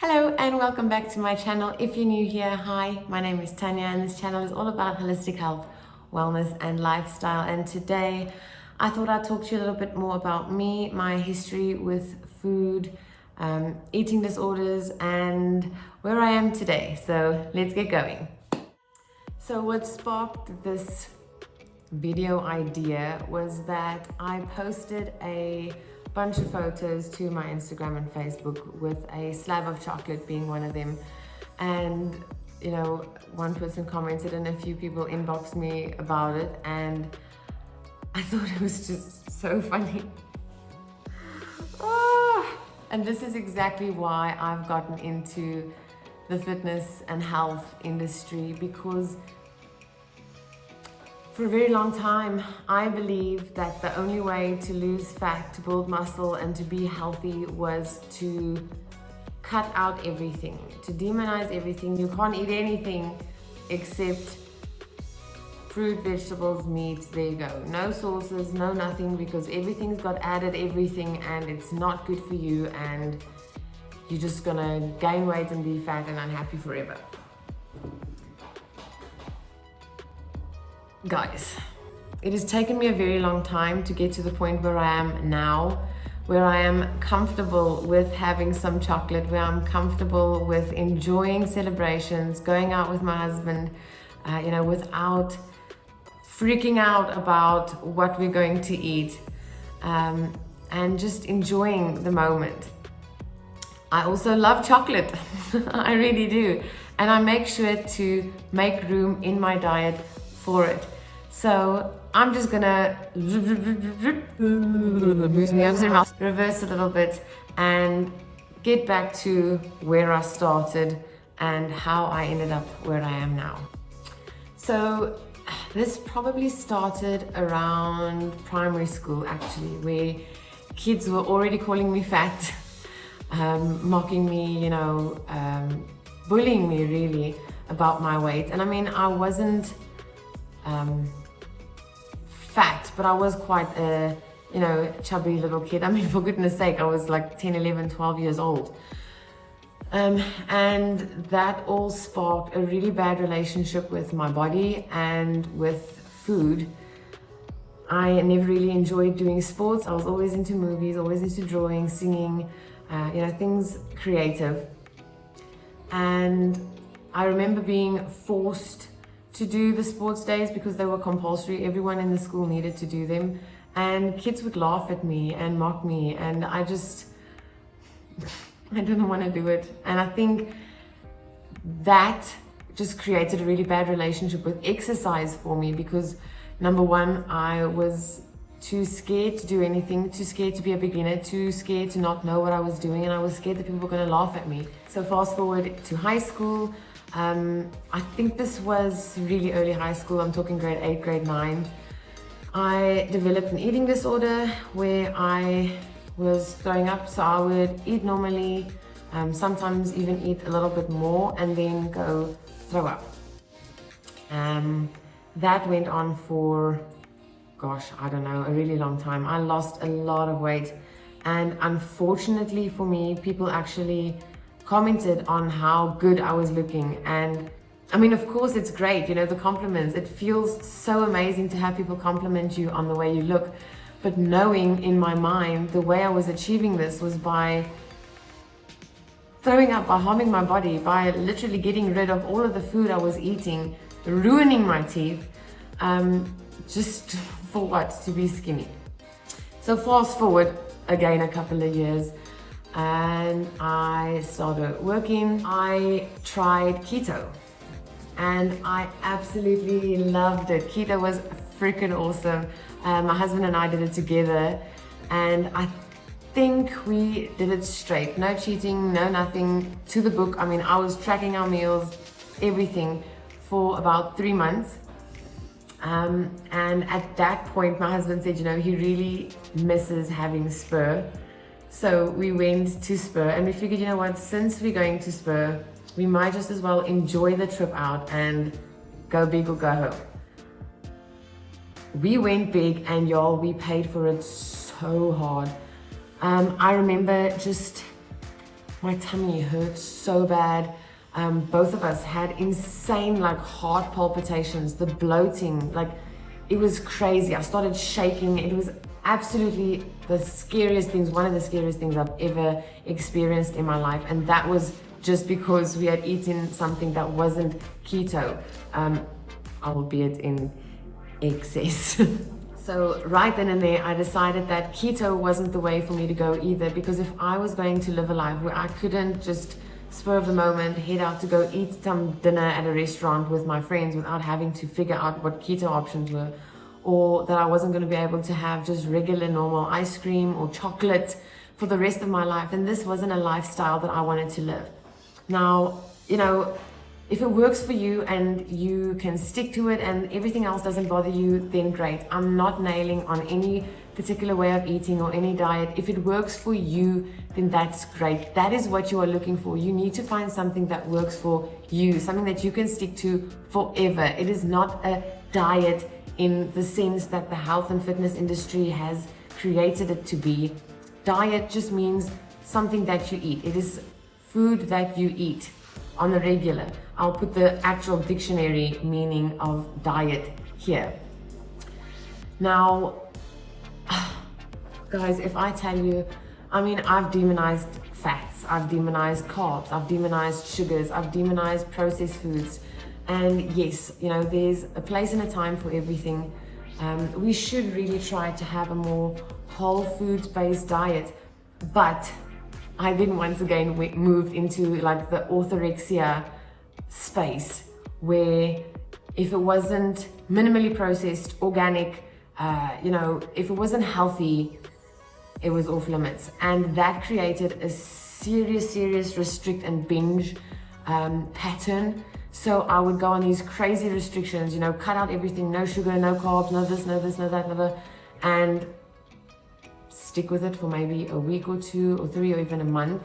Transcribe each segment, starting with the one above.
Hello and welcome back to my channel. If you're new here, hi, my name is Tanya and this channel is all about holistic health, wellness and lifestyle. And today I thought I'd talk to you a little bit more about me, my history with food, eating disorders and where I am today. So let's get going. So what sparked this video idea was that I posted a bunch of photos to my Instagram and Facebook with a slab of chocolate being one of them, and one person commented and a few people inboxed me about it, and I thought it was just so funny. And this is exactly why I've gotten into the fitness and health industry, because for a very long time, I believed that the only way to lose fat, to build muscle, and to be healthy was to cut out everything, to demonize everything. You can't eat anything except fruit, vegetables, meat, there you go. No sauces, no nothing, because everything's got added everything and it's not good for you and you're just gonna gain weight and be fat and unhappy forever. Guys, it has taken me a very long time to get to the point where I am now, where I am comfortable with having some chocolate, where I'm comfortable with enjoying celebrations, going out with my husband, without freaking out about what we're going to eat, and just enjoying the moment. I also love chocolate, I really do, and I make sure to make room in my diet for it. So I'm just gonna reverse a little bit and get back to where I started and how I ended up where I am now. So this probably started around primary school, actually, where kids were already calling me fat, mocking me, bullying me really about my weight. And I mean, I wasn't fat, but I was quite a chubby little kid. I mean, for goodness sake, I was like 10, 11, 12 years old, and that all sparked a really bad relationship with my body and with food. I never really enjoyed doing sports. I was always into movies, always into drawing, singing, things creative. And I remember being forced to do the sports days because they were compulsory. Everyone in the school needed to do them, and kids would laugh at me and mock me, and I didn't want to do it. And I think that just created a really bad relationship with exercise for me, because number one, I was too scared to do anything, too scared to be a beginner, too scared to not know what I was doing, and I was scared that people were going to laugh at me. So fast forward to high school. I think this was really early high school. I'm talking grade 8, grade 9. I developed an eating disorder where I was throwing up. So I would eat normally, sometimes even eat a little bit more and then go throw up. That went on for, I don't know, a really long time. I lost a lot of weight. And unfortunately for me, people actually commented on how good I was looking. And I mean, of course it's great, the compliments. It feels so amazing to have people compliment you on the way you look. But knowing in my mind, the way I was achieving this was by throwing up, by harming my body, by literally getting rid of all of the food I was eating, ruining my teeth, just for what? To be skinny. So fast forward again a couple of years, and I started working. I tried keto and I absolutely loved it. Keto was freaking awesome. My husband and I did it together, and I think we did it straight. No cheating, no nothing, to the book. I mean, I was tracking our meals, everything, for about 3 months. And at that point, my husband said, he really misses having Spur. So we went to Spur and we figured, since we're going to Spur, we might just as well enjoy the trip out and go big or go home. We went big, and y'all, we paid for it so hard. I remember just my tummy hurt so bad. Both of us had insane like heart palpitations, the bloating, like it was crazy. I started shaking. It was absolutely the scariest things, one of the scariest things I've ever experienced in my life. And that was just because we had eaten something that wasn't keto, albeit in excess. So right then and there, I decided that keto wasn't the way for me to go either, because if I was going to live a life where I couldn't just spur of the moment head out to go eat some dinner at a restaurant with my friends without having to figure out what keto options were, or that I wasn't going to be able to have just regular normal ice cream or chocolate for the rest of my life, and this wasn't a lifestyle that I wanted to live. Now, you know, if it works for you and you can stick to it and everything else doesn't bother you, then great. I'm not nailing on any particular way of eating or any diet. If it works for you, then that's great. That is what you are looking for. You need to find something that works for you, something that you can stick to forever. It is not a diet in the sense that the health and fitness industry has created it to be. Diet just means something that you eat. It is food that you eat on a regular. I'll put the actual dictionary meaning of diet here. Now, guys, if I tell you, I mean, I've demonized fats, I've demonized carbs, I've demonized sugars, I've demonized processed foods. And yes, you know, there's a place and a time for everything. We should really try to have a more whole foods based diet. But I then once again moved into like the orthorexia space, where if it wasn't minimally processed, organic, you know, if it wasn't healthy, it was off limits. And that created a serious restrict and binge pattern. So I would go on these crazy restrictions, you know, cut out everything, no sugar, no carbs, no this, no this, no that, no that, and stick with it for maybe a week or 2 or 3 or even a month,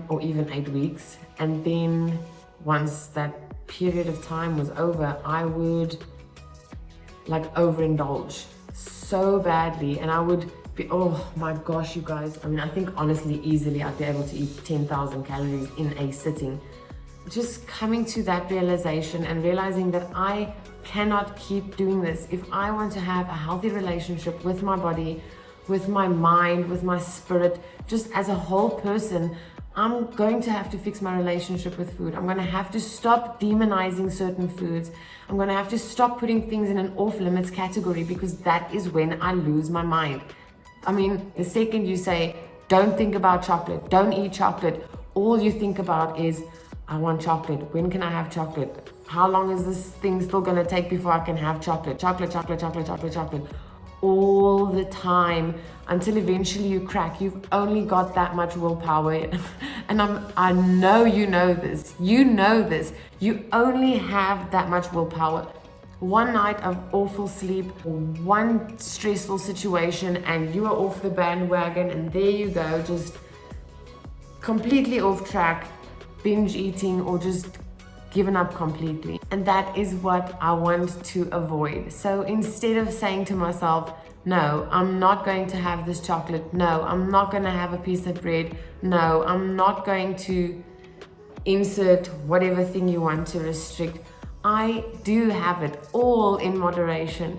or even 8 weeks. And then once that period of time was over, I would like overindulge so badly, and I would be, oh my gosh, you guys, I mean, I think honestly easily I'd be able to eat 10,000 calories in a sitting. Just coming to that realization and realizing that I cannot keep doing this. If I want to have a healthy relationship with my body, with my mind, with my spirit, just as a whole person, I'm going to have to fix my relationship with food. I'm going to have to stop demonizing certain foods. I'm going to have to stop putting things in an off-limits category, because that is when I lose my mind. I mean, the second you say, don't think about chocolate, don't eat chocolate, all you think about is, I want chocolate. When can I have chocolate? How long is this thing still going to take before I can have chocolate? Chocolate, chocolate, chocolate, chocolate, chocolate. All the time, until eventually you crack. You've only got that much willpower. And I know you know this. You know this. You only have that much willpower. One night of awful sleep, one stressful situation, and you are off the bandwagon, and there you go, just completely off track, binge eating, or just given up completely. And that is what I want to avoid. So instead of saying to myself, no, I'm not going to have this chocolate, no, I'm not going to have a piece of bread, no, I'm not going to insert whatever thing you want to restrict, I do have it all in moderation.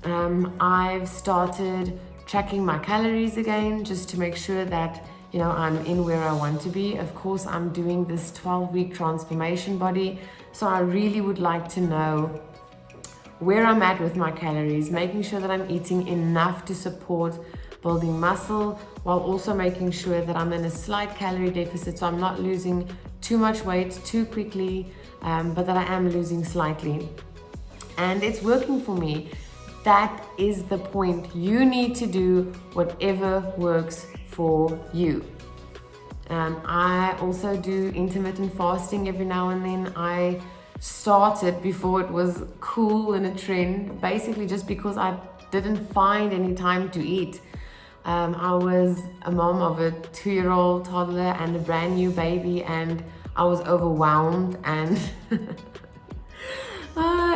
I've started tracking my calories again, just to make sure that, you know, I'm in where I want to be. Of course, I'm doing this 12-week transformation body, so I really would like to know where I'm at with my calories, making sure that I'm eating enough to support building muscle, while also making sure that I'm in a slight calorie deficit, so I'm not losing too much weight too quickly, but that I am losing slightly. And it's working for me. That is the point. You need to do whatever works for you. I also do intermittent fasting every now and then. I started before it was cool and a trend, basically just because I didn't find any time to eat. I was a mom of a 2-year-old toddler and a brand new baby, and I was overwhelmed, and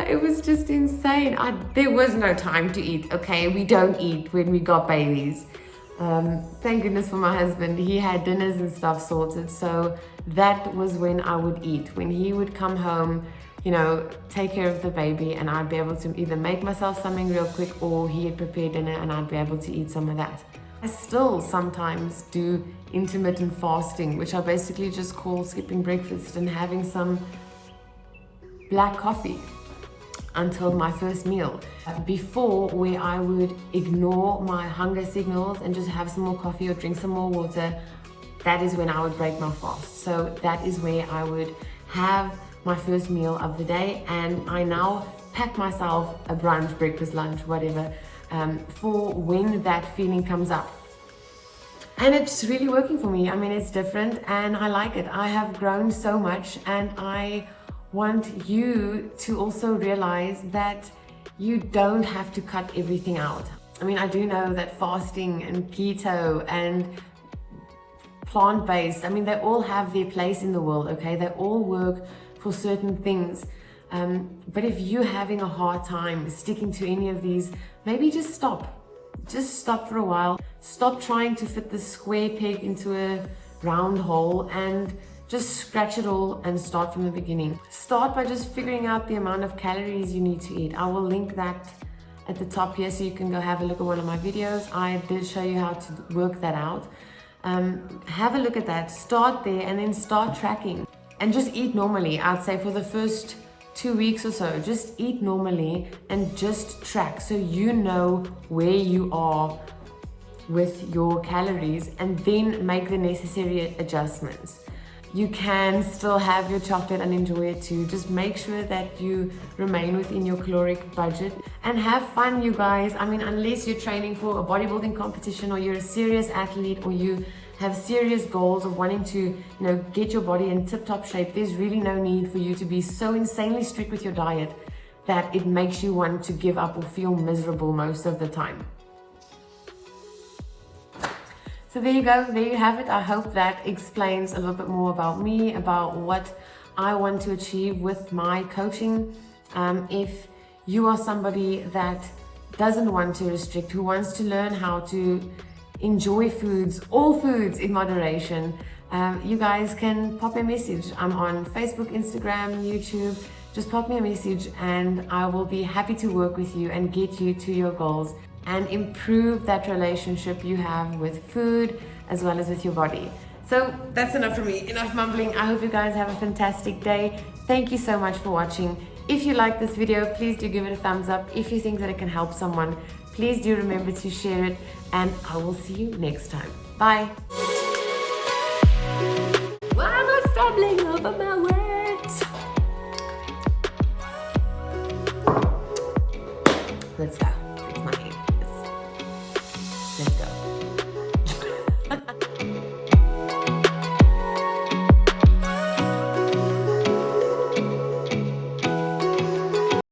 it was just insane. There was no time to eat, okay? We don't eat when we got babies. Thank goodness for my husband. He had dinners and stuff sorted, so that was when I would eat. When he would come home, you know, take care of the baby, and I'd be able to either make myself something real quick, or he had prepared dinner and I'd be able to eat some of that. I still sometimes do intermittent fasting, which I basically just call skipping breakfast and having some black coffee until my first meal. Before, where I would ignore my hunger signals and just have some more coffee or drink some more water, that is when I would break my fast. So that is where I would have my first meal of the day, and I now pack myself a brunch, breakfast, lunch, whatever, for when that feeling comes up. And it's really working for me. I mean, it's different and I like it. I have grown so much, and I want you to also realize that you don't have to cut everything out. I mean, I do know that fasting and keto and plant-based, I mean, they all have their place in the world, okay? They all work for certain things. But if you're having a hard time sticking to any of these, maybe just stop. Just stop for a while. Stop trying to fit the square peg into a round hole and just scratch it all and start from the beginning. Start by just figuring out the amount of calories you need to eat. I will link that at the top here so you can go have a look at one of my videos. I did show you how to work that out. Have a look at that, start there, and then start tracking. And just eat normally. I'd say for the first 2 weeks or so, just eat normally and just track so you know where you are with your calories, and then make the necessary adjustments. You can still have your chocolate and enjoy it too. Just make sure that you remain within your caloric budget and have fun, you guys. I mean, unless you're training for a bodybuilding competition, or you're a serious athlete, or you have serious goals of wanting to, you know, get your body in tip-top shape, there's really no need for you to be so insanely strict with your diet that it makes you want to give up or feel miserable most of the time. So there you go, there you have it. I hope that explains a little bit more about me, about what I want to achieve with my coaching. If you are somebody that doesn't want to restrict, who wants to learn how to enjoy foods, all foods in moderation, you guys can pop me a message. I'm on Facebook, Instagram, YouTube. Just pop me a message and I will be happy to work with you and get you to your goals and improve that relationship you have with food as well as with your body. So that's enough for me, enough mumbling. I hope you guys have a fantastic day. Thank you so much for watching. If you like this video, please do give it a thumbs up. If you think that it can help someone, please do remember to share it, and I will see you next time. Bye. Why am I stumbling over my words? Let's go.